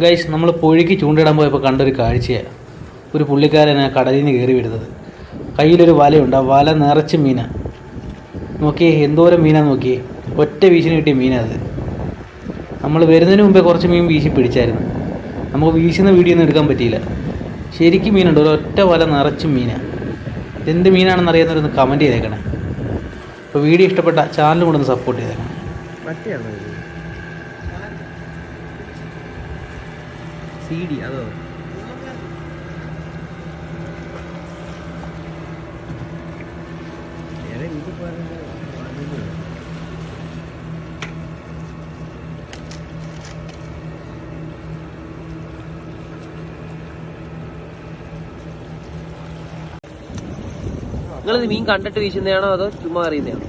Guys, നമ്മൾ പുഴയ്ക്ക് ചൂണ്ടിടാൻ പോയപ്പോൾ കണ്ടൊരു കാഴ്ചയാണ്. ഒരു പുള്ളിക്കാരൻ കടലിൽ നിന്ന് കയറി വരുന്നത്. കയ്യിലൊരു വലയുണ്ട്, ആ വല നിറച്ച് മീനാണ്. നോക്കിയേ എന്തോരം മീനാണ് നോക്കിയേ, ഒറ്റ വീശിന് കിട്ടിയ മീനാണ് അത്. നമ്മൾ വരുന്നതിന് മുമ്പേ കുറച്ച് മീൻ വീശി പിടിച്ചായിരുന്നു. നമുക്ക് വീശുന്ന വീഡിയോ ഒന്നും എടുക്കാൻ പറ്റിയില്ല. ശരിക്കും മീനുണ്ട്, ഒരൊറ്റ വല നിറച്ചും മീനാണ്. എന്ത് മീനാണെന്ന് അറിയാവുന്നവരൊന്ന് കമൻറ്റ് ചെയ്തേക്കണേ. അപ്പോൾ വീഡിയോ ഇഷ്ടപ്പെട്ട ചാനലും കൂടെ ഒന്ന് സപ്പോർട്ട് ചെയ്തേക്കണം. CD അതോ നിങ്ങളിത് മീൻ കണ്ടിട്ട് വീശുന്നതാണോ അതോ ചുമ്മാ അറിയുന്നതാണോ?